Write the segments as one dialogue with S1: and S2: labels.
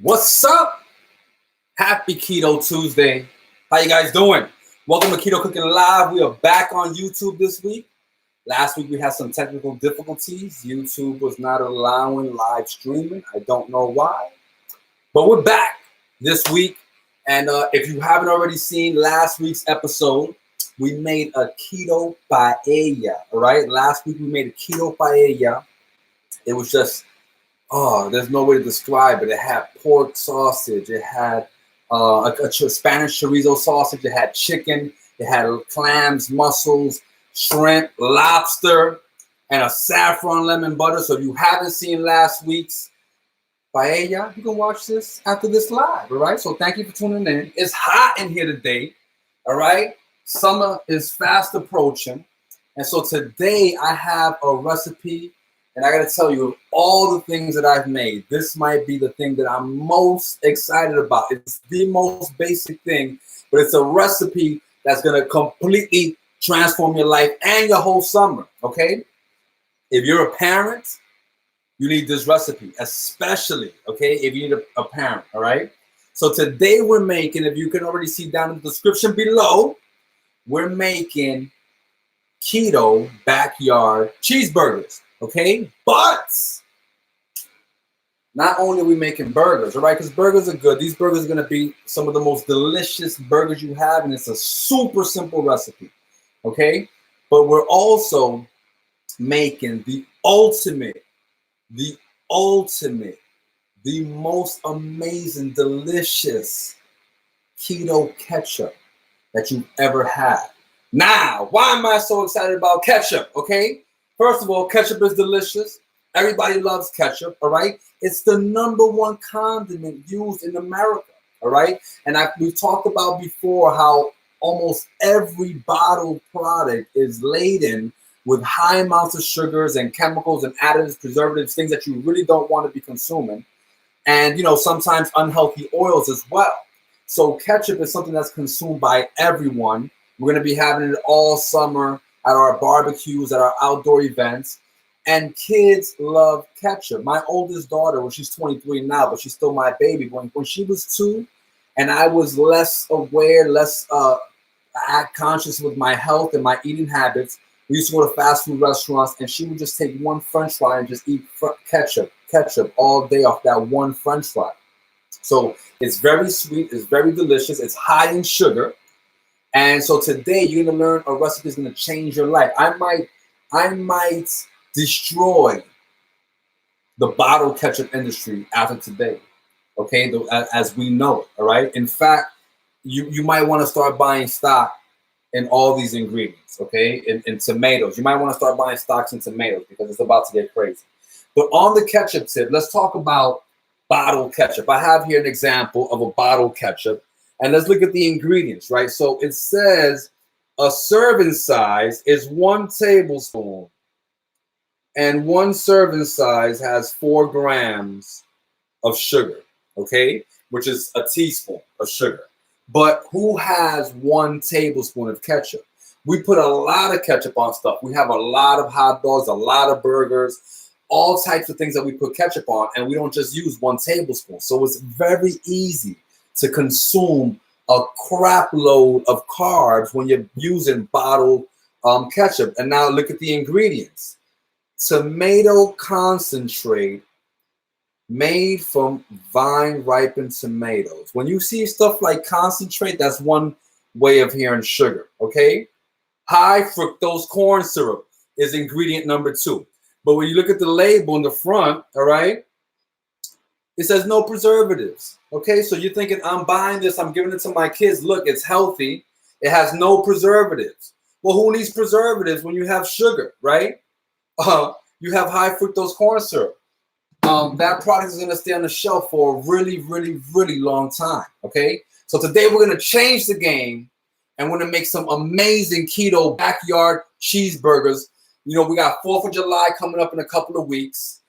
S1: What's up? Happy Keto Tuesday. How you guys doing? Welcome to Keto Cooking Live. We are back on YouTube this week. Last week we had some technical difficulties. YouTube was not allowing live streaming. I don't know why. But we're back this week. And if you haven't already seen last week's episode, we made a keto paella, all right? Last week we made a keto paella. It was just, there's no way to describe it. It had pork sausage. It had a Spanish chorizo sausage. It had chicken. It had clams, mussels, shrimp, lobster, and a saffron lemon butter. So if you haven't seen last week's paella, you can watch this after this live, all right? So thank you for tuning in. It's hot in here today, all right? Summer is fast approaching. And so today I have a recipe, and I got to tell you, of all the things that I've made, this might be the thing that I'm most excited about. It's the most basic thing, but it's a recipe that's going to completely transform your life and your whole summer, okay? If you're a parent, you need this recipe, especially, okay, if you need a parent, all right? So today we're making, if you can already see down in the description below, we're making keto backyard cheeseburgers, okay? But not only are we making burgers, all right, because burgers are good. These burgers are going to be some of the most delicious burgers you have, and it's a super simple recipe, okay? But we're also making the ultimate, the most amazing, delicious keto ketchup that you've ever had. Now, why am I so excited about ketchup, okay? First of all, ketchup is delicious. Everybody loves ketchup, all right? It's the #1 condiment used in America, all right? And we've talked about before how almost every bottled product is laden with high amounts of sugars and chemicals and additives, preservatives, things that you really don't want to be consuming. And, you know, sometimes unhealthy oils as well. So ketchup is something that's consumed by everyone. We're going to be having it all summer at our barbecues, at our outdoor events. And kids love ketchup. My oldest daughter, well, she's 23 now, but she's still my baby. When she was 2 and I was less aware, less conscious with my health and my eating habits, we used to go to fast food restaurants, and she would just take one French fry and just eat ketchup all day off that one French fry. So it's very sweet, it's very delicious, it's high in sugar. And so today you're gonna learn a recipe that's gonna change your life. I might destroy the bottled ketchup industry after today, okay? As we know it, all right? In fact, you might wanna start buying stock in all these ingredients, okay? In tomatoes. You might want to start buying stocks in tomatoes because it's about to get crazy. But on the ketchup tip, let's talk about bottled ketchup. I have here an example of a bottled ketchup, and let's look at the ingredients, right? So it says a serving size is 1 tablespoon, and 1 serving size has 4 grams of sugar, okay? Which is a teaspoon of sugar. But who has 1 tablespoon of ketchup? We put a lot of ketchup on stuff. We have a lot of hot dogs, a lot of burgers, all types of things that we put ketchup on, and we don't just use 1 tablespoon. So it's very easy to consume a crap load of carbs when you're using bottled ketchup. And now look at the ingredients. Tomato concentrate made from vine-ripened tomatoes. When you see stuff like concentrate, that's one way of hearing sugar, okay? High fructose corn syrup is ingredient #2. But when you look at the label in the front, all right, it says no preservatives, okay? So you're thinking, I'm buying this, I'm giving it to my kids. Look, it's healthy. It has no preservatives. Well, who needs preservatives when you have sugar, right? You have high fructose corn syrup. That product is going to stay on the shelf for a really, really, really long time, okay? So today we're going to change the game, and we're going to make some amazing keto backyard cheeseburgers. You know, we got 4th of July coming up in a couple of weeks.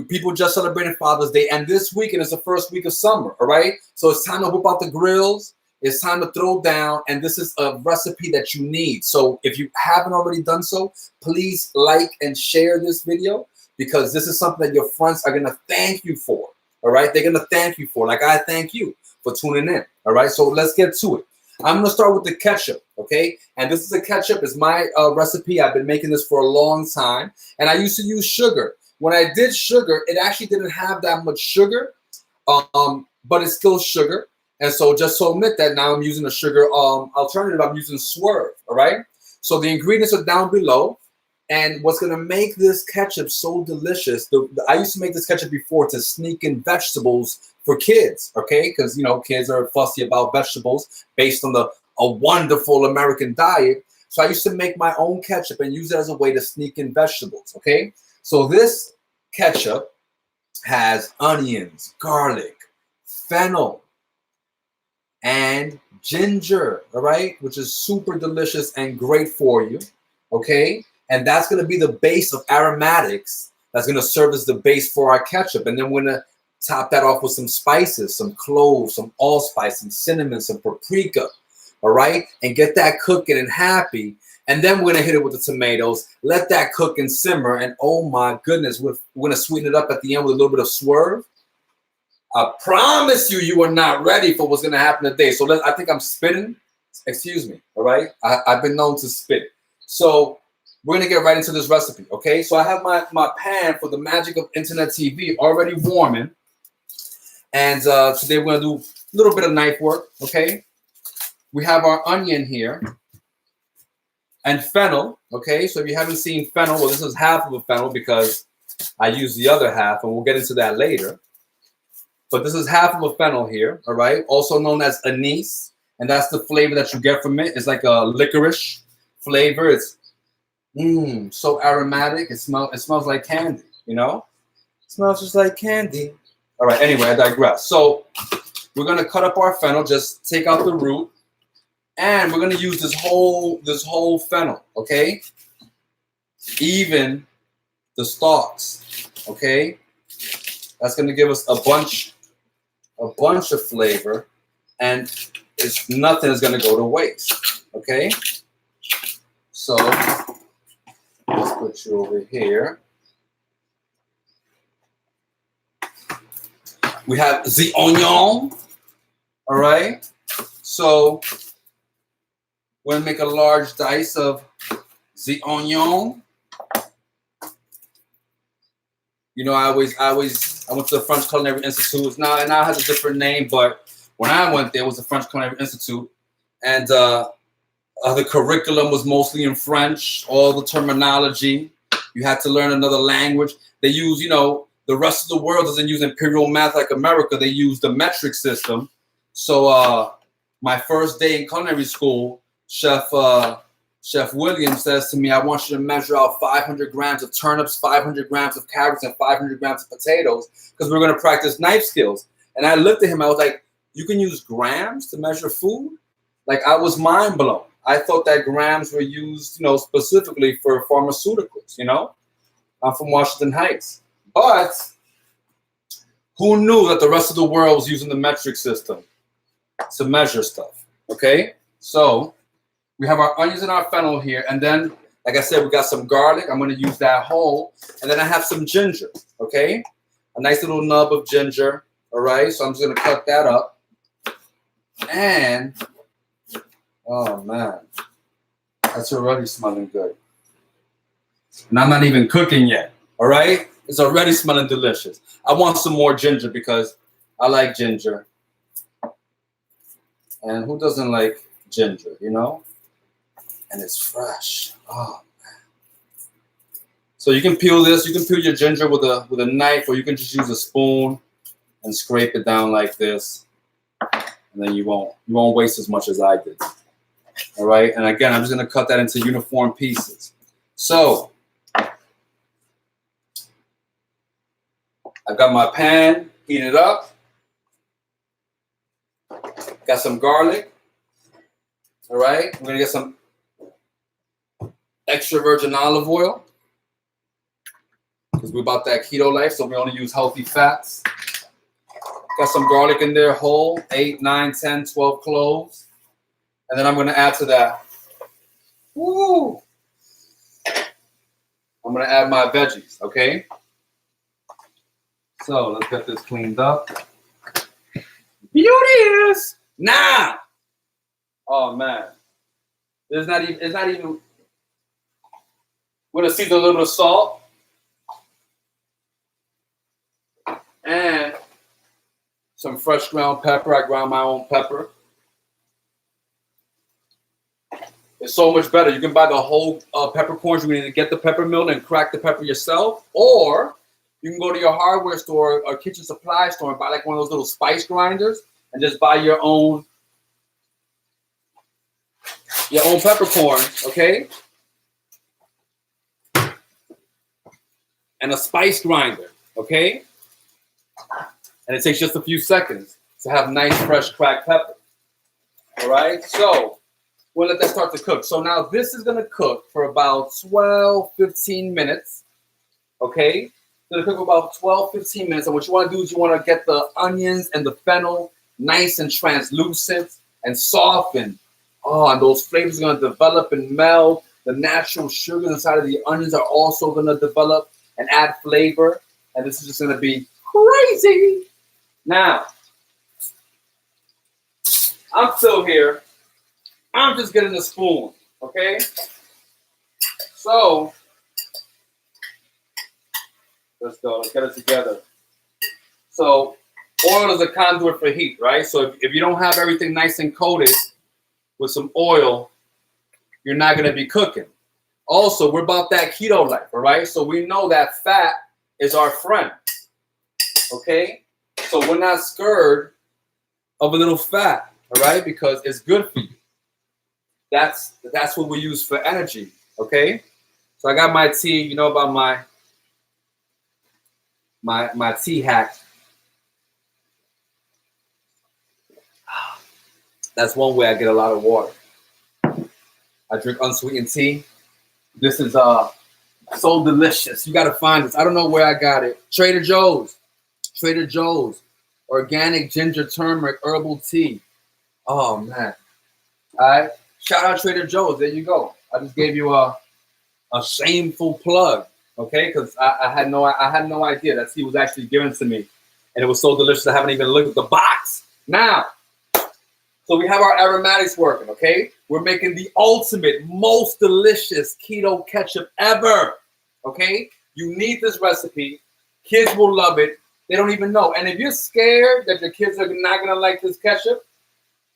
S1: People just celebrated Father's Day, and this weekend is the first week of summer, all right? So it's time to whip out the grills. It's time to throw down, and this is a recipe that you need. So if you haven't already done so, please like and share this video, because this is something that your friends are going to thank you for. All right, they're gonna thank you for it. Like I thank you for tuning in. All right, so let's get to it. I'm gonna start with the ketchup, okay? And this is a ketchup. It's my recipe. I've been making this for a long time, and I used to use sugar. When I did sugar, it actually didn't have that much sugar, but it's still sugar. And so just to omit that, now I'm using a sugar alternative. I'm using Swerve, all right? So the ingredients are down below. And what's going to make this ketchup so delicious, I used to make this ketchup before to sneak in vegetables for kids, okay? Because, you know, kids are fussy about vegetables based on a wonderful American diet. So I used to make my own ketchup and use it as a way to sneak in vegetables, okay? So this ketchup has onions, garlic, fennel, and ginger, all right? Which is super delicious and great for you, okay? And that's going to be the base of aromatics that's going to serve as the base for our ketchup. And then we're going to top that off with some spices, some cloves, some allspice, some cinnamon, some paprika, all right? And get that cooking and happy. And then we're going to hit it with the tomatoes, let that cook and simmer. And oh my goodness, we're going to sweeten it up at the end with a little bit of Swerve. I promise you, you are not ready for what's going to happen today. So I think I'm spitting. Excuse me, all right? I've been known to spit. So we're going to get right into this recipe, okay? So I have my pan for the magic of internet TV already warming. And today we're going to do a little bit of knife work, okay? We have our onion here and fennel, okay? So if you haven't seen fennel, well, this is half of a fennel because I used the other half, and we'll get into that later. But this is half of a fennel here, all right? Also known as anise, and that's the flavor that you get from it. It's like a licorice flavor. It's so aromatic. It smells like candy, you know? It smells just like candy. All right, anyway, I digress. So we're gonna cut up our fennel, just take out the root, and we're gonna use this whole fennel, okay? Even the stalks, okay? That's gonna give us a bunch of flavor, and nothing is gonna go to waste, okay? So let's put you over here. We have the onion, all right? So we're gonna make a large dice of the onion. You know, I went to the French Culinary Institute. Now it has a different name, but when I went there, it was the French Culinary Institute, and the curriculum was mostly in French. All the terminology, you had to learn another language. They use, you know, the rest of the world doesn't use imperial math like America. They use the metric system. So my first day in culinary school, Chef William says to me, I want you to measure out 500 grams of turnips, 500 grams of carrots, and 500 grams of potatoes, because we're going to practice knife skills. And I looked at him, I was like, you can use grams to measure food? Like, I was mind blown. I thought that grams were used, you know, specifically for pharmaceuticals, you know? I'm from Washington Heights. But who knew that the rest of the world was using the metric system to measure stuff, okay? So we have our onions and our fennel here. And then, like I said, we got some garlic. I'm going to use that whole. And then I have some ginger, okay? A nice little nub of ginger, all right? So I'm just going to cut that up. And, oh, man, that's already smelling good. And I'm not even cooking yet, all right? It's already smelling delicious. I want some more ginger because I like ginger. And who doesn't like ginger, you know? And it's fresh. Oh, man. So you can peel this. You can peel your ginger with a knife, or you can just use a spoon and scrape it down like this. And then you won't waste as much as I did. All right? And again, I'm just going to cut that into uniform pieces. So I've got my pan heated up. Got some garlic. All right? We're going to get some extra virgin olive oil because we're about that keto life, so we only use healthy fats. Got some garlic in there, whole, 8, 9, 10, 12 cloves. And then I'm going to add to that, I'm going to add my veggies, okay? So let's get this cleaned up. Beauties. Now. Oh man. It's not even. We're gonna season a little bit of salt. And some fresh ground pepper. I ground my own pepper. It's so much better. You can buy the whole peppercorns. You need to get the pepper mill and crack the pepper yourself. Or you can go to your hardware store or kitchen supply store and buy like one of those little spice grinders and just buy your own peppercorns, okay? And a spice grinder, okay? And it takes just a few seconds to have nice, fresh, cracked pepper. All right? So we'll let that start to cook. So now this is going to cook for about 12, 15 minutes, okay? It's going to cook for about 12, 15 minutes. And what you want to do is you want to get the onions and the fennel nice and translucent and softened. Oh, and those flavors are going to develop and meld. The natural sugars inside of the onions are also going to develop and add flavor. And this is just going to be crazy. Now, I'm still here. I'm just getting a spoon, okay? So, let's go. Let's get it together. So, oil is a conduit for heat, right? So, if you don't have everything nice and coated with some oil, you're not going to be cooking. Also, we're about that keto life, all right? So, we know that fat is our friend, okay? So, we're not scared of a little fat, all right? Because it's good for you. That's what we use for energy, okay? So I got my tea, you know about my tea hack. That's one way I get a lot of water. I drink unsweetened tea. This is so delicious. You gotta find this. I don't know where I got it. Trader Joe's. Organic ginger turmeric herbal tea. Oh man. All right. Shout out Trader Joe's. There you go. I just gave you a shameful plug, okay? Because I had no idea that tea was actually given to me, and it was so delicious. I haven't even looked at the box. Now, so we have our aromatics working, okay? We're making the ultimate, most delicious keto ketchup ever, okay? You need this recipe. Kids will love it. They don't even know. And if you're scared that your kids are not gonna like this ketchup,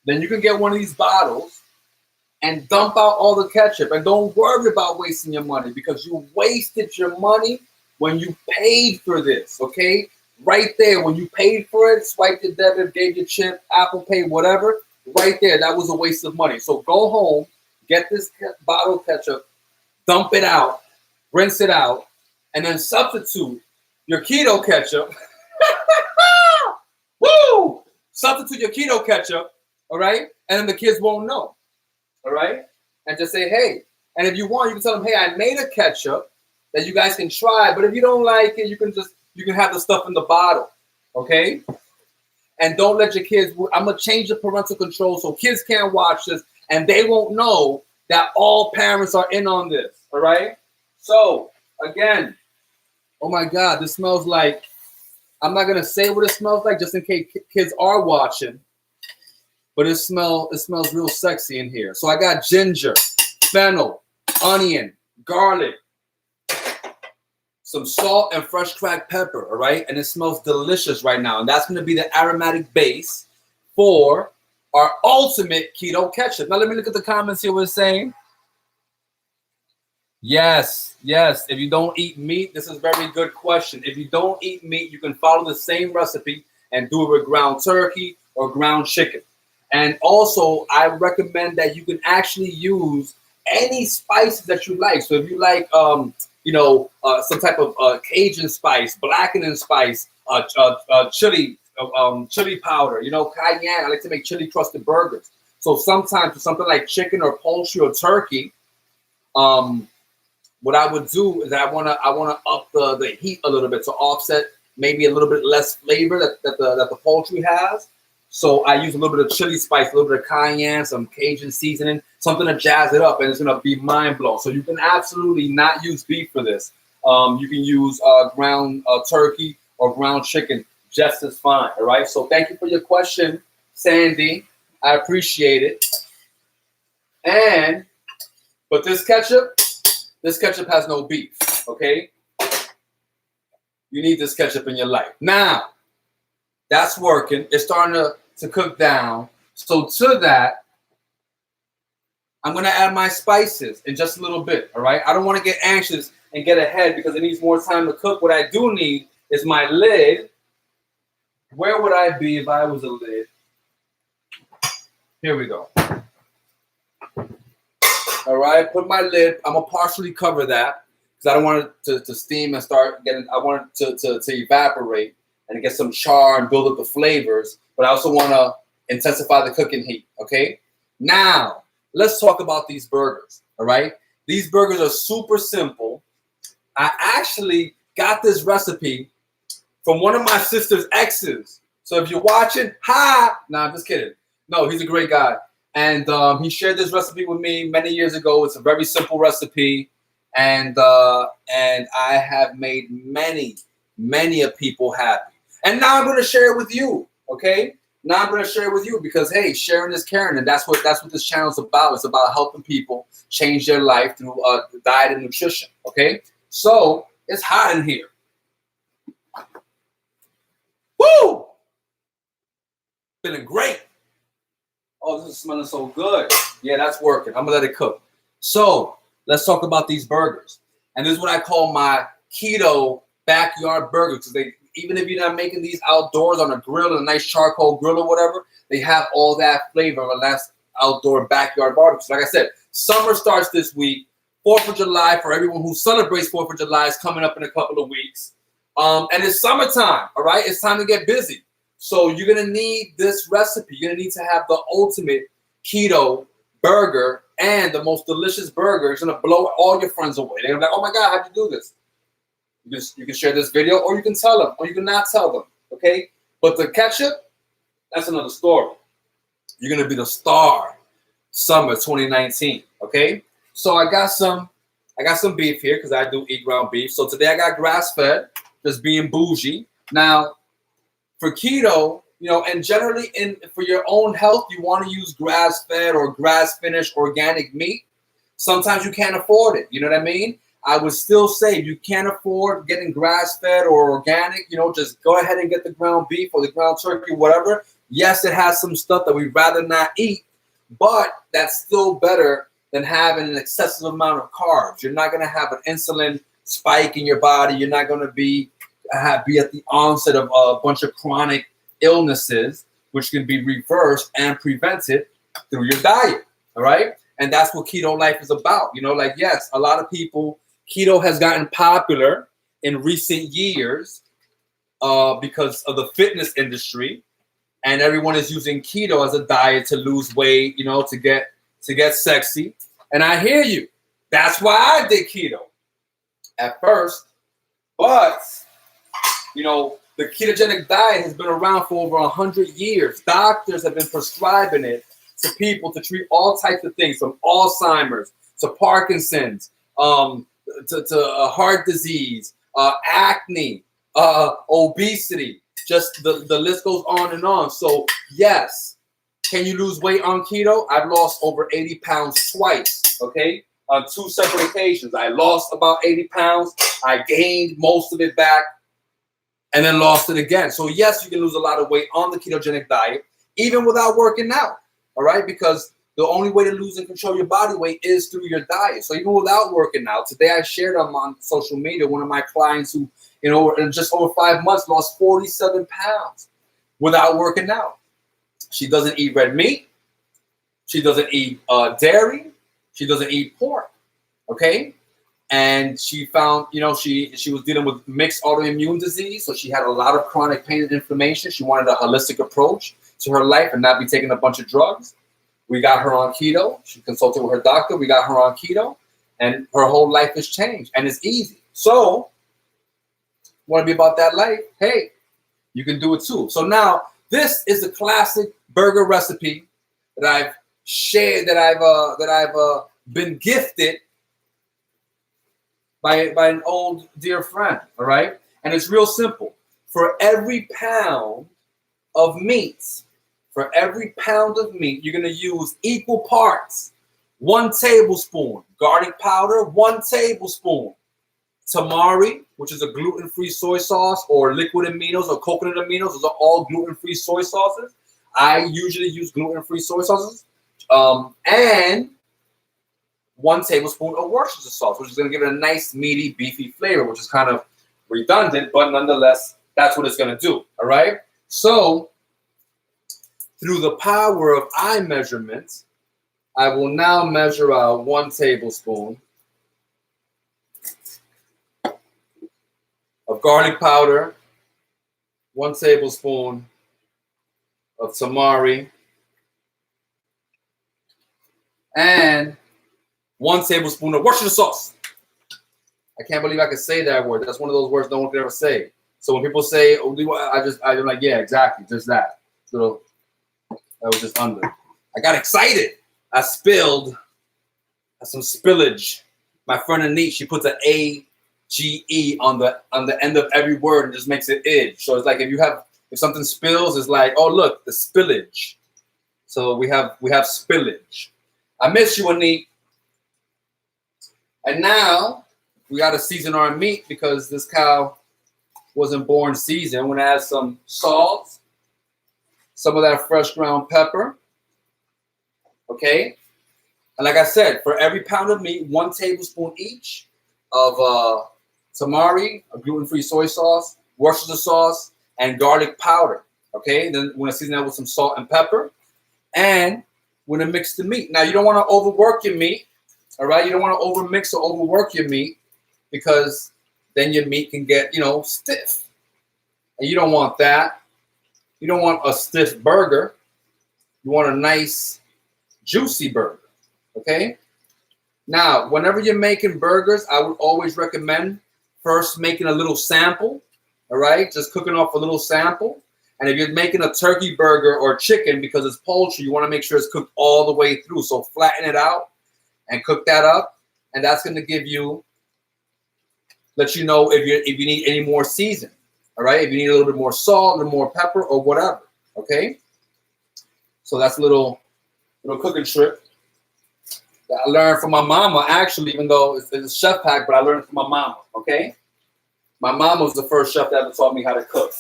S1: then you can get one of these bottles and dump out all the ketchup. And don't worry about wasting your money, because you wasted your money when you paid for this, okay? Right there, when you paid for it, swiped your debit, gave your chip, Apple Pay, whatever, right there, that was a waste of money. So go home, get this bottle of ketchup, dump it out, rinse it out, and then substitute your keto ketchup. Woo! Substitute your keto ketchup, all right? And then the kids won't know. All right, and just say, hey, and if you want, you can tell them, hey, I made a ketchup that you guys can try, but if you don't like it, you can have the stuff in the bottle, okay? And don't let your kids, I'm gonna change the parental control so kids can't watch this and they won't know that all parents are in on this, all right? So, again, oh my God, this smells like, I'm not gonna say what it smells like just in case kids are watching. But it smells real sexy in here. So I got ginger, fennel, onion, garlic, some salt and fresh cracked pepper, all right? And it smells delicious right now. And that's going to be the aromatic base for our ultimate keto ketchup. Now let me look at the comments here. What it's saying. Yes. If you don't eat meat, this is a very good question. If you don't eat meat, you can follow the same recipe and do it with ground turkey or ground chicken. And also, I recommend that you can actually use any spices that you like. So if you like, some type of Cajun spice, blackening spice, chili powder, cayenne. I like to make chili crusted burgers. So sometimes for something like chicken or poultry or turkey, what I would do is I wanna up the heat a little bit to offset maybe a little bit less flavor that the poultry has. So I use a little bit of chili spice, a little bit of cayenne, some Cajun seasoning, something to jazz it up, and it's gonna be mind blowing. So you can absolutely not use beef for this. You can use ground turkey or ground chicken just as fine. All right. So thank you for your question, Sandy. I appreciate it. But this ketchup has no beef. Okay. You need this ketchup in your life. Now, that's working. It's starting to cook down. So to that, I'm going to add my spices in just a little bit, all right? I don't want to get anxious and get ahead because it needs more time to cook. What I do need is my lid. Where would I be if I was a lid? Here we go. All right, put my lid. I'm going to partially cover that because I don't want it to steam and start getting, I want it to evaporate and get some char and build up the flavors. But I also want to intensify the cooking heat, okay? Now, let's talk about these burgers, all right? These burgers are super simple. I actually got this recipe from one of my sister's exes. So if you're watching, hi. Nah, I'm just kidding. No, he's a great guy. And he shared this recipe with me many years ago. It's a very simple recipe. And I have made many of people happy. And now I'm going to share it with you, okay? Now I'm going to share it with you because, hey, sharing is caring, and that's what this channel is about. It's about helping people change their life through diet and nutrition, okay? So it's hot in here. Woo! Feeling great. Oh, this is smelling so good. Yeah, that's working. I'm going to let it cook. So let's talk about these burgers. And this is what I call my keto backyard burgers. Because even if you're not making these outdoors on a grill, a nice charcoal grill or whatever, they have all that flavor of a nice outdoor backyard barbecue. So like I said, summer starts this week. 4th of July, for everyone who celebrates 4th of July, is coming up in a couple of weeks. And it's summertime, all right? It's time to get busy. So you're going to need this recipe. You're going to need to have the ultimate keto burger and the most delicious burger. It's going to blow all your friends away. They're going to be like, oh my God, how'd you do this? You can share this video, or you can tell them, or you can not tell them, okay? But the ketchup, that's another story. You're going to be the star summer 2019, okay? So I got some beef here because I do eat ground beef. So today I got grass-fed, just being bougie. Now, for keto, you know, and generally for your own health, you want to use grass-fed or grass-finished organic meat. Sometimes you can't afford it, you know what I mean? I would still say if you can't afford getting grass-fed or organic, you know, just go ahead and get the ground beef or the ground turkey, whatever. Yes, it has some stuff that we'd rather not eat, but that's still better than having an excessive amount of carbs. You're not going to have an insulin spike in your body. You're not going to be at the onset of a bunch of chronic illnesses, which can be reversed and prevented through your diet, all right? And that's what keto life is about. You know, like, yes, a lot of people, keto has gotten popular in recent years because of the fitness industry, and everyone is using keto as a diet to lose weight, you know, to get sexy. And I hear you. That's why I did keto at first. But, you know, the ketogenic diet has been around for over 100 years. Doctors have been prescribing it to people to treat all types of things, from Alzheimer's to Parkinson's, to heart disease, acne, obesity. Just the list goes on and on. So yes, can you lose weight on keto? I've lost over 80 pounds twice, okay? On 2 separate occasions. I lost about 80 pounds. I gained most of it back and then lost it again. So yes, you can lose a lot of weight on the ketogenic diet, even without working out, all right? Because the only way to lose and control your body weight is through your diet. So even without working out, today I shared on social media, one of my clients who, you know, in just over 5 months lost 47 pounds without working out. She doesn't eat red meat. She doesn't eat dairy. She doesn't eat pork, okay? And she found, you know, she was dealing with mixed autoimmune disease, so she had a lot of chronic pain and inflammation. She wanted a holistic approach to her life and not be taking a bunch of drugs. We got her on keto. She consulted with her doctor. We got her on keto, and her whole life has changed, and it's easy. So, want to be about that life? Hey, you can do it too. So now, this is a classic burger recipe that I've shared, that I've been gifted by an old dear friend. All right, and it's real simple. for every pound of meat, you're going to use equal parts. 1 tablespoon garlic powder, 1 tablespoon tamari, which is a gluten-free soy sauce, or liquid aminos or coconut aminos. Those are all gluten-free soy sauces. I usually use gluten-free soy sauces. And 1 tablespoon of Worcestershire sauce, which is going to give it a nice, meaty, beefy flavor, which is kind of redundant, but nonetheless, that's what it's going to do. All right? So, through the power of eye measurement, I will now measure out 1 tablespoon of garlic powder, 1 tablespoon of tamari, and 1 tablespoon of Worcestershire sauce. I can't believe I could say that word. That's one of those words no one could ever say. So when people say, "Oh, I'm like, yeah, exactly, just that." So that was just under. I got excited. I spilled some spillage. My friend Anit, she puts an AGE on the end of every word and just makes it idge. So it's like if something spills, it's like, oh look, the spillage. So we have spillage. I miss you, Anit. And now we got to season our meat because this cow wasn't born seasoned. I'm gonna add some salt, some of that fresh ground pepper. Okay, and like I said, for every pound of meat, 1 tablespoon each of tamari, a gluten-free soy sauce, Worcestershire sauce, and garlic powder. Okay, then we're gonna season that with some salt and pepper, and we're gonna mix the meat. Now you don't want to overwork your meat. All right, you don't want to overmix or overwork your meat because then your meat can get, stiff, and you don't want that. You don't want a stiff burger. You want a nice, juicy burger, okay? Now, whenever you're making burgers, I would always recommend first making a little sample, all right? Just cooking off a little sample. And if you're making a turkey burger or chicken, because it's poultry, you want to make sure it's cooked all the way through. So flatten it out and cook that up. And that's going to let you know if you need any more season, all right? If you need a little bit more salt, a little more pepper, or whatever, okay? So that's a little cooking trick that I learned from my mama, actually, even though it's a chef hack, but I learned from my mama, okay? My mom was the first chef that ever taught me how to cook.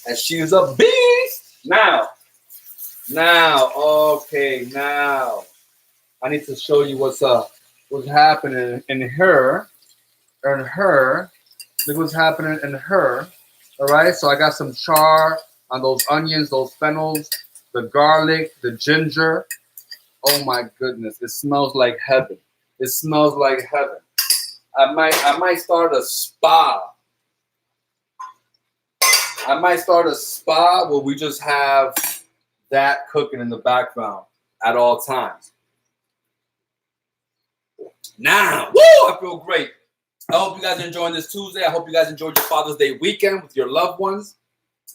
S1: And she was a beast. Now, I need to show you what's happening in her. Look what's happening in her. All right, so I got some char on those onions, those fennels, the garlic, the ginger. Oh my goodness, it smells like heaven. It smells like heaven. I might start a spa. I might start a spa where we just have that cooking in the background at all times. Now, woo, I feel great. I hope you guys are enjoying this Tuesday. I hope you guys enjoyed your Father's Day weekend with your loved ones.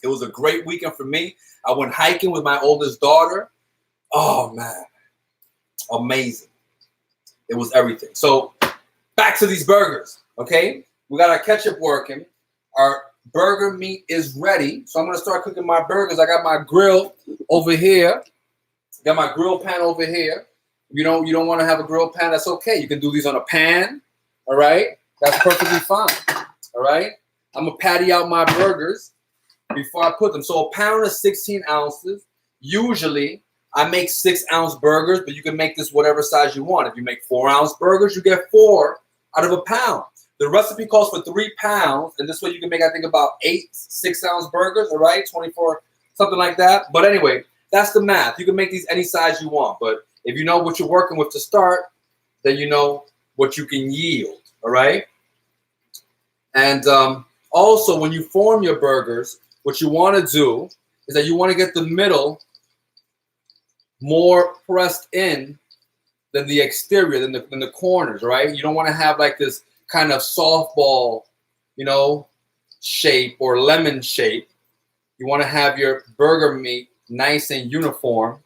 S1: It was a great weekend for me. I went hiking with my oldest daughter. Oh, man. Amazing. It was everything. So back to these burgers, okay? We got our ketchup working. Our burger meat is ready. So I'm going to start cooking my burgers. I got my grill over here. Got my grill pan over here. You don't want to have a grill pan, that's okay. You can do these on a pan, all right? That's perfectly fine, all right? I'm going to patty out my burgers before I put them. So a pound is 16 ounces. Usually, I make 6-ounce burgers, but you can make this whatever size you want. If you make 4-ounce burgers, you get 4 out of a pound. The recipe calls for 3 pounds, and this way you can make, I think, about 8 6-ounce burgers, all right? 24, something like that. But anyway, that's the math. You can make these any size you want, but if you know what you're working with to start, then you know what you can yield, all right? And also, when you form your burgers, what you want to do is that you want to get the middle more pressed in than the exterior, than the corners, right? You don't want to have like this kind of softball, shape or lemon shape. You want to have your burger meat nice and uniform.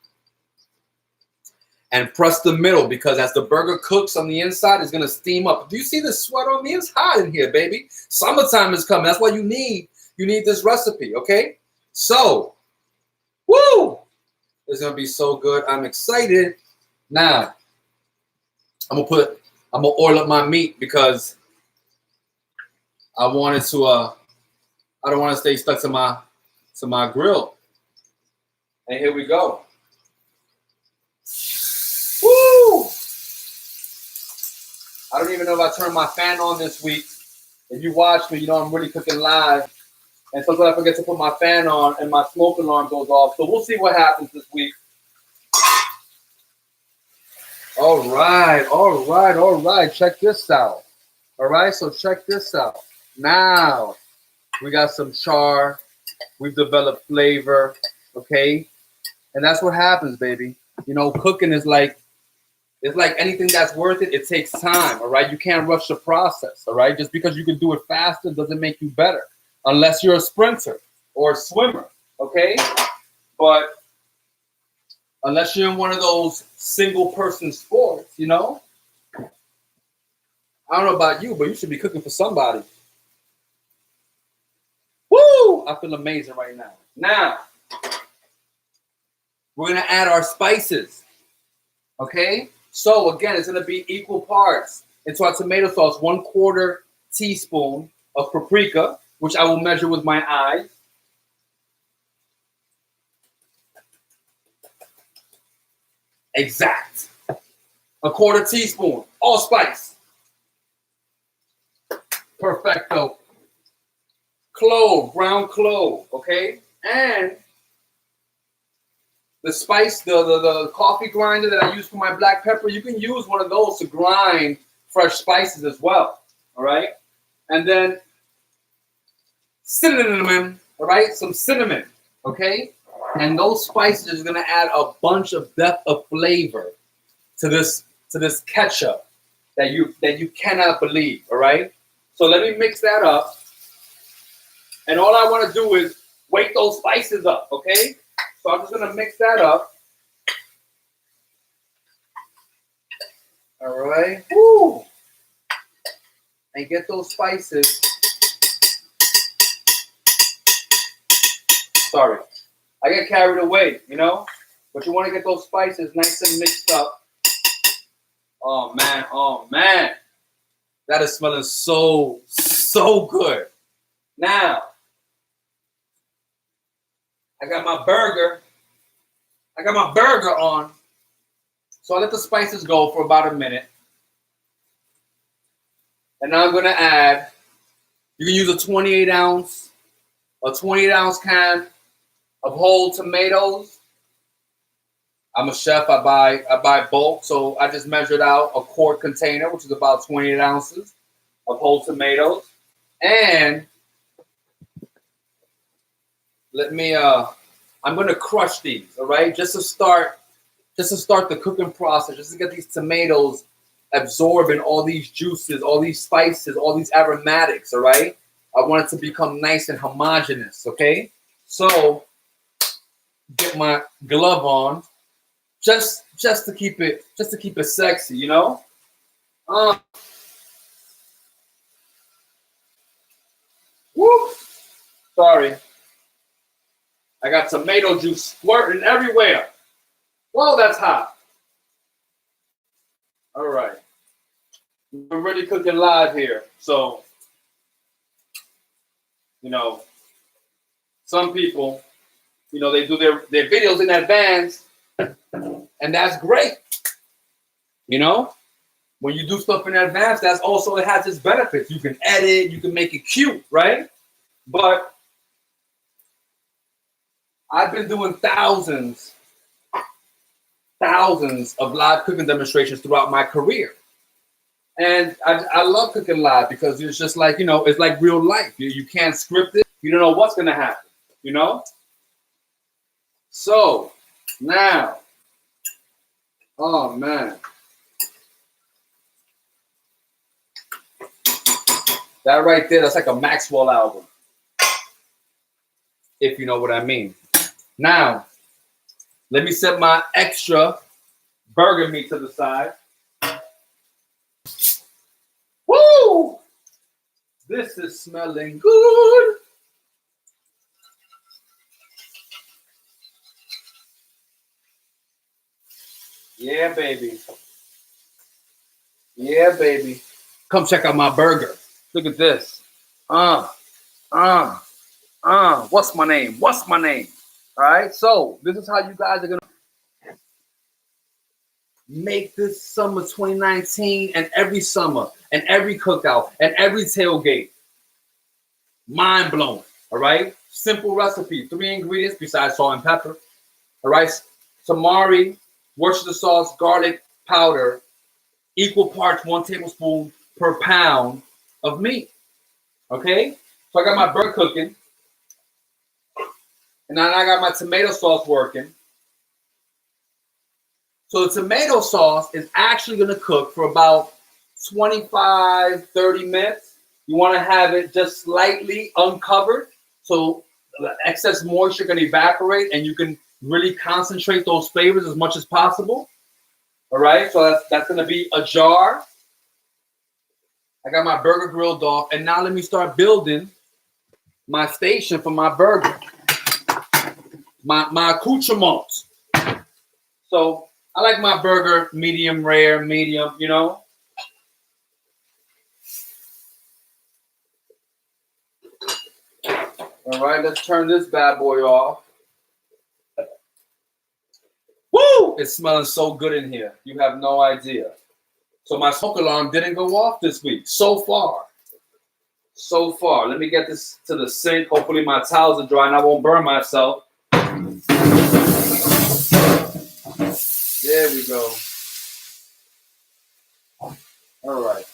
S1: And press the middle, because as the burger cooks on the inside, it's going to steam up. Do you see the sweat on me? It's hot in here, baby. Summertime is coming. That's why you need you need this recipe, okay? So, woo! It's gonna be so good. I'm excited. Now, I'm gonna oil up my meat because I wanted to I don't want to stay stuck to my grill. And here we go. Woo! I don't even know if I turned my fan on this week. If you watch me, you know I'm really cooking live. And sometimes I forget to put my fan on and my smoke alarm goes off. So we'll see what happens this week. All right. Check this out. All right, so check this out. Now, we got some char. We've developed flavor, okay? And that's what happens, baby. You know, cooking is like, it's like anything that's worth it. It takes time, all right? You can't rush the process, all right? Just because you can do it faster doesn't make you better, unless you're a sprinter or a swimmer, okay? But unless you're in one of those single-person sports, you know? I don't know about you, but you should be cooking for somebody. Woo! I feel amazing right now. Now, we're going to add our spices, okay? So, again, it's going to be equal parts. Into our tomato sauce, 1/4 teaspoon of paprika, which I will measure with my eyes. Exact. 1/4 teaspoon, allspice. Perfecto. Clove, ground clove, okay? And the spice, the coffee grinder that I use for my black pepper, you can use one of those to grind fresh spices as well, all right? And then cinnamon, all right? Some cinnamon, okay? And those spices are gonna add a bunch of depth of flavor to this ketchup that you cannot believe, all right? So let me mix that up. And all I want to do is wake those spices up, okay? So I'm just going to mix that up. All right. Woo! And get those spices. Sorry. I get carried away, you know? But you want to get those spices nice and mixed up. Oh, man. That is smelling so good. Now, I got my burger on. So I let the spices go for about a minute. And now I'm going to add, you can use a 28 ounce can of whole tomatoes. I'm a chef, I buy bulk. So I just measured out a quart container, which is about 28 ounces of whole tomatoes. And I'm going to crush these, all right? Just to start the cooking process, just to get these tomatoes absorbing all these juices, all these spices, all these aromatics, all right? I want it to become nice and homogeneous, okay? So, get my glove on, just to keep it sexy, you know? Woo! Sorry. I got tomato juice squirting everywhere. Whoa, that's hot. All right. We're really cooking live here. So, you know, some people, you know, they do their videos in advance, and that's great. You know, when you do stuff in advance, that's also, it has its benefits. You can edit, you can make it cute, right? But I've been doing thousands of live cooking demonstrations throughout my career. And I love cooking live because it's just like, you know, it's like real life. You can't script it. You don't know what's going to happen, you know? So now, oh man. That right there, that's like a Maxwell album. If you know what I mean. Now, let me set my extra burger meat to the side. Woo! This is smelling good. Yeah, baby. Yeah, baby. Come check out my burger. Look at this. What's my name? What's my name? All right. So this is how you guys are gonna make this summer 2019 and every summer and every cookout and every tailgate. Mind blowing. All right. Simple recipe. 3 ingredients besides salt and pepper. All right. Tamari, Worcester sauce, garlic powder, equal parts 1 tablespoon per pound of meat. Okay. So I got my burger cooking. And then I got my tomato sauce working. So the tomato sauce is actually going to cook for about 25, 30 minutes. You want to have it just slightly uncovered so the excess moisture can evaporate and you can really concentrate those flavors as much as possible. All right, so that's going to be a jar. I got my burger grilled off, and now let me start building my station for my burger. My accoutrements. So I like my burger medium rare, medium, you know. All right, let's turn this bad boy off. Woo! It's smelling so good in here. You have no idea. So my smoke alarm didn't go off this week. So far. So far. Let me get this to the sink. Hopefully my towels are dry and I won't burn myself. There we go. All right.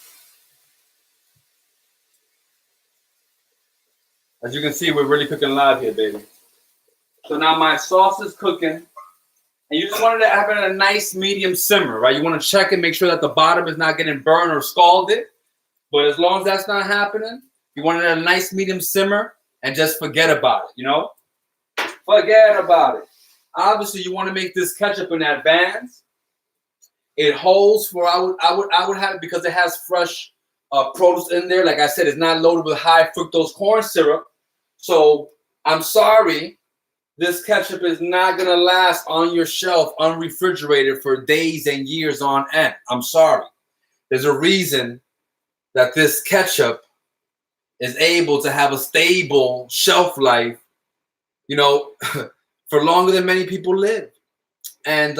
S1: As you can see, we're really cooking live here, baby. So now my sauce is cooking. And you just wanted to have it at a nice medium simmer, right? You want to check and make sure that the bottom is not getting burned or scalded. But as long as that's not happening, you want it at a nice medium simmer and just forget about it, you know? Forget about it. Obviously, you want to make this ketchup in advance. It holds for I would have it because it has fresh produce in there. Like I said, it's not loaded with high fructose corn syrup. So I'm sorry, this ketchup is not gonna last on your shelf unrefrigerated for days and years on end. I'm sorry. There's a reason that this ketchup is able to have a stable shelf life, you know, for longer than many people live. And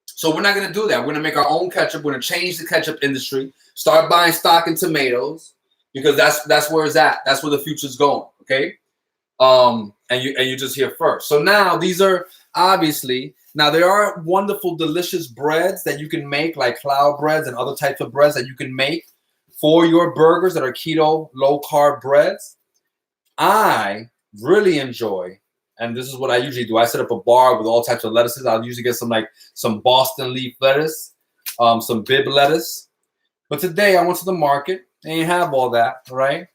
S1: so we're not going to do that. We're going to make our own ketchup. We're going to change the ketchup industry, start buying stock in tomatoes, because that's where it's at. That's where the future's going, okay? And you just hear first. So now these are obviously, now there are wonderful, delicious breads that you can make, like cloud breads and other types of breads that you can make for your burgers that are keto, low-carb breads. I really enjoy, and this is what I usually do. I set up a bar with all types of lettuces. I'll usually get some Boston leaf lettuce, some Bibb lettuce. But today I went to the market. They didn't have all that, all right?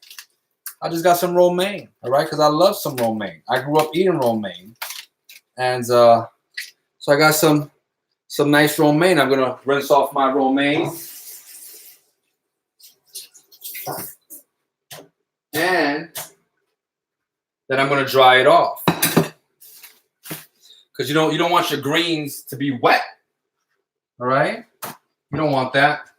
S1: I just got some romaine, all right? Because I love some romaine. I grew up eating romaine. And so I got some nice romaine. I'm going to rinse off my romaine. And then I'm going to dry it off. Because you don't want your greens to be wet. All right? You don't want that.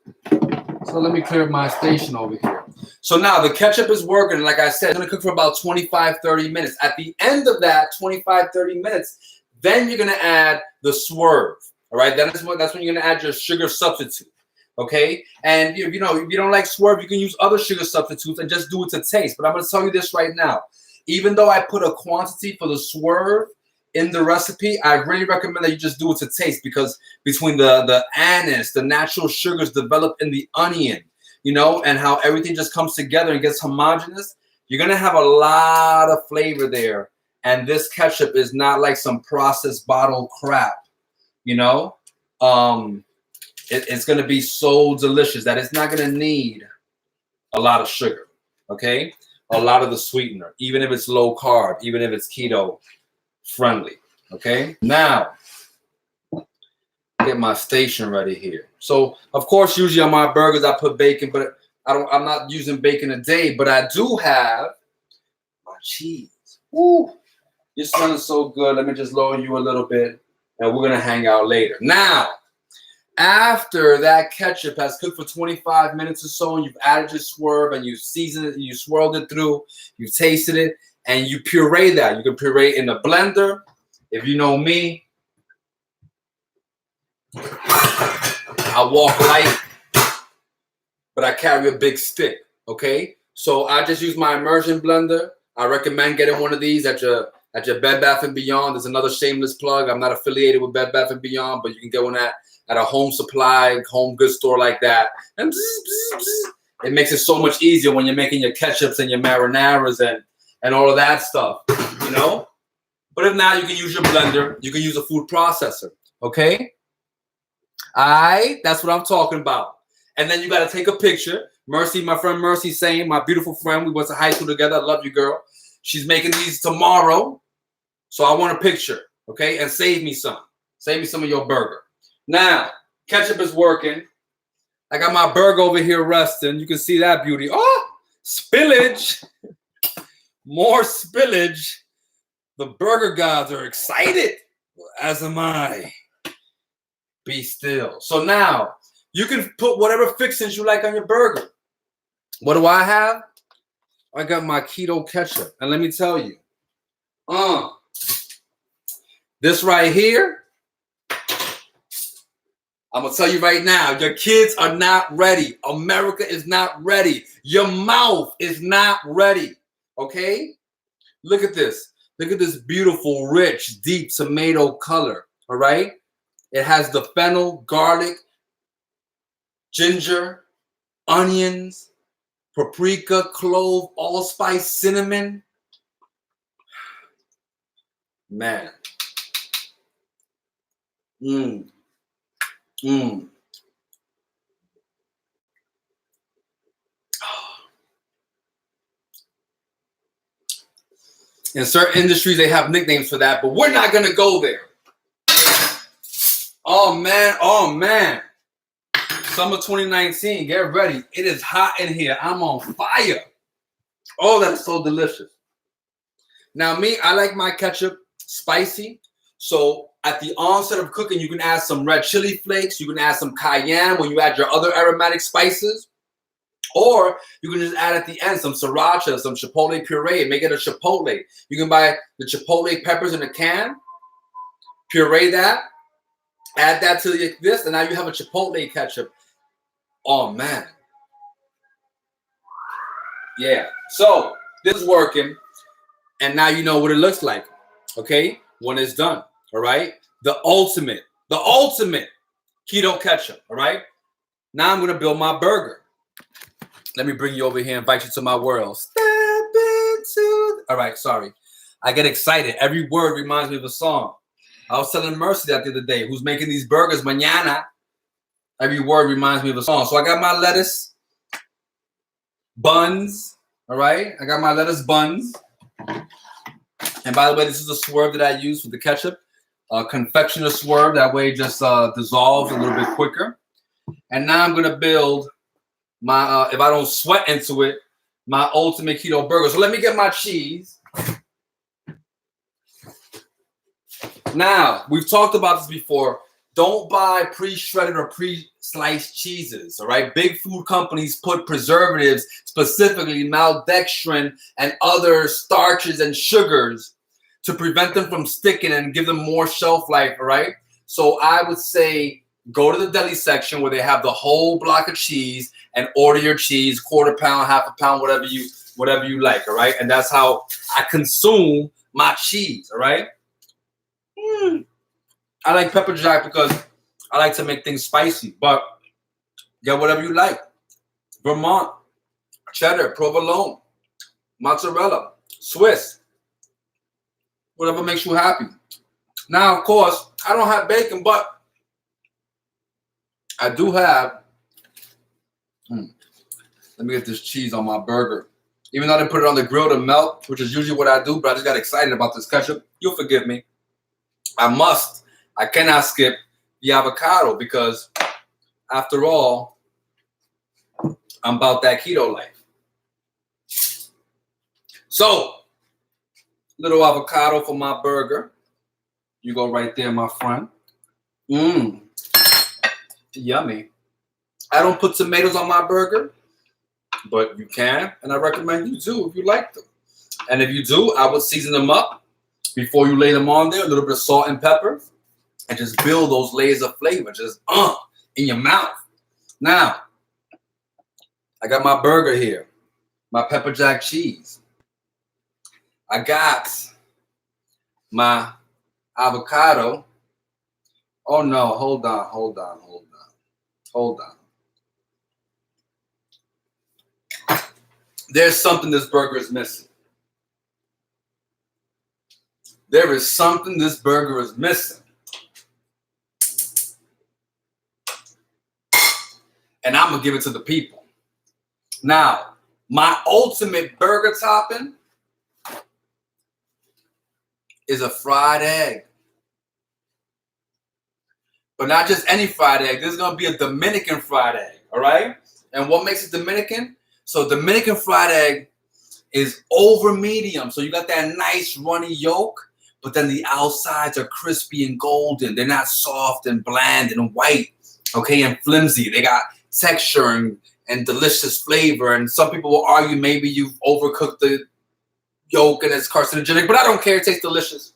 S1: So let me clear my station over here. So now the ketchup is working. Like I said, it's going to cook for about 25, 30 minutes. At the end of that 25, 30 minutes, then you're going to add the swerve. All right? That's when you're going to add your sugar substitute. Okay? And if you don't like swerve, you can use other sugar substitutes and just do it to taste. But I'm going to tell you this right now. Even though I put a quantity for the swerve in the recipe, I really recommend that you just do it to taste, because between the anise, the natural sugars developed in the onion, you know, and how everything just comes together and gets homogeneous, you're going to have a lot of flavor there. And this ketchup is not like some processed bottle crap, you know. It's going to be so delicious that it's not going to need a lot of sugar, okay? A lot of the sweetener, even if it's low carb, even if it's keto friendly. Okay, now get my station ready here. So of course, usually on my burgers I put bacon, but I'm not using bacon a day, but I do have my cheese. Woo, you're smelling so good. Let me just lower you a little bit, and we're gonna hang out later. Now After that ketchup has cooked for 25 minutes or so, and you've added your swerve and you seasoned it and you swirled it through, you tasted it, and you puree that. You can puree in a blender. If you know me, I walk light, but I carry a big stick, okay? So I just use my immersion blender. I recommend getting one of these at your Bed Bath & Beyond. There's another shameless plug. I'm not affiliated with Bed Bath & Beyond, but you can get one at a home supply, home goods store like that. And it makes it so much easier when you're making your ketchups and your marinaras and all of that stuff, you know? But if not, you can use your blender. You can use a food processor, okay? That's what I'm talking about. And then you got to take a picture. Mercy, my friend Mercy saying, my beautiful friend, we went to high school together. I love you, girl. She's making these tomorrow. So I want a picture, okay? And save me some. Save me some of your burger. Now, ketchup is working. I got my burger over here resting. You can see that beauty. Oh, spillage. More spillage. The burger gods are excited, as am I. Be still. So now, you can put whatever fixings you like on your burger. What do I have? I got my keto ketchup. And let me tell you, this right here, I'm going to tell you right now, your kids are not ready. America is not ready. Your mouth is not ready. Okay? Look at this. Look at this beautiful, rich, deep tomato color. All right? It has the fennel, garlic, ginger, onions, paprika, clove, allspice, cinnamon. Man. In certain industries, they have nicknames for that, but we're not going to go there. Oh, man. Oh, man. Summer 2019. Get ready. It is hot in here. I'm on fire. Oh, that is so delicious. Now, me, I like my ketchup spicy. So at the onset of cooking, you can add some red chili flakes. You can add some cayenne when you add your other aromatic spices. Or you can just add at the end some sriracha, some chipotle puree, and make it a chipotle. You can buy the chipotle peppers in a can, puree that, add that to this, and now you have a chipotle ketchup. Oh, man. Yeah. So this is working, and now you know what it looks like, okay, when it's done, all right? The ultimate keto ketchup, all right? Now I'm going to build my burger. Let me bring you over here and invite you to my world. Step into... All right, sorry. I get excited. Every word reminds me of a song. I was telling Mercy that the other day, who's making these burgers mañana. Every word reminds me of a song. So I got my lettuce buns, all right? I got my lettuce buns. And by the way, this is the swerve that I use with the ketchup. Confectioner swerve. That way it just dissolves a little bit quicker. And now I'm going to build my, if I don't sweat into it, my ultimate keto burger. So let me get my cheese. Now, we've talked about this before. Don't buy pre-shredded or pre-sliced cheeses, all right? Big food companies put preservatives, specifically maltodextrin and other starches and sugars to prevent them from sticking and give them more shelf life, all right? So I would say go to the deli section where they have the whole block of cheese and order your cheese, quarter pound, half a pound, whatever you like, all right? And that's how I consume my cheese, all right? I like pepper jack because I like to make things spicy, but get whatever you like. Vermont, cheddar, provolone, mozzarella, Swiss, whatever makes you happy. Now, of course, I don't have bacon, but I do have, let me get this cheese on my burger. Even though I didn't put it on the grill to melt, which is usually what I do, but I just got excited about this ketchup. You'll forgive me. I cannot skip the avocado because, after all, I'm about that keto life. So, little avocado for my burger. You go right there, my friend. Yummy. I don't put tomatoes on my burger, but you can, and I recommend you do if you like them. And if you do, I would season them up before you lay them on there, a little bit of salt and pepper, and just build those layers of flavor, just in your mouth. Now, I got my burger here, my pepper jack cheese. I got my avocado. Oh no, hold on. There's something this burger is missing. There is something this burger is missing. And I'm going to give it to the people. Now, my ultimate burger topping is a fried egg. But not just any fried egg. This is going to be a Dominican fried egg, all right? And what makes it Dominican? So Dominican fried egg is over medium. So you got that nice runny yolk, but then the outsides are crispy and golden. They're not soft and bland and white, okay, and flimsy. They got texture and delicious flavor. And some people will argue maybe you've overcooked the yolk and it's carcinogenic, but I don't care. It tastes delicious.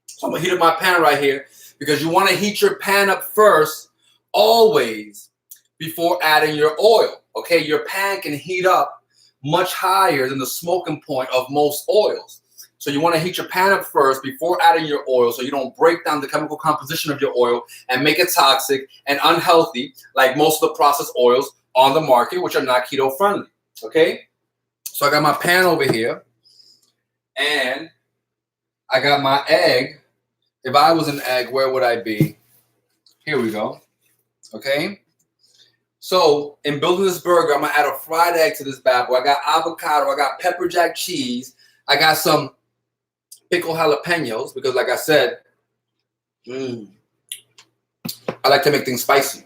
S1: So I'm going to heat up my pan right here because you want to heat your pan up first, always, before adding your oil, okay? Your pan can heat up much higher than the smoking point of most oils. So you want to heat your pan up first before adding your oil so you don't break down the chemical composition of your oil and make it toxic and unhealthy like most of the processed oils on the market, which are not keto friendly, okay? So I got my pan over here and I got my egg. If I was an egg, where would I be? Here we go, okay? So in building this burger, I'm going to add a fried egg to this bad boy. I got avocado. I got pepper jack cheese. I got some pickled jalapeños because, like I said, I like to make things spicy.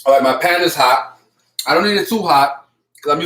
S1: All right, my pan is hot. I don't need it too hot because I'm using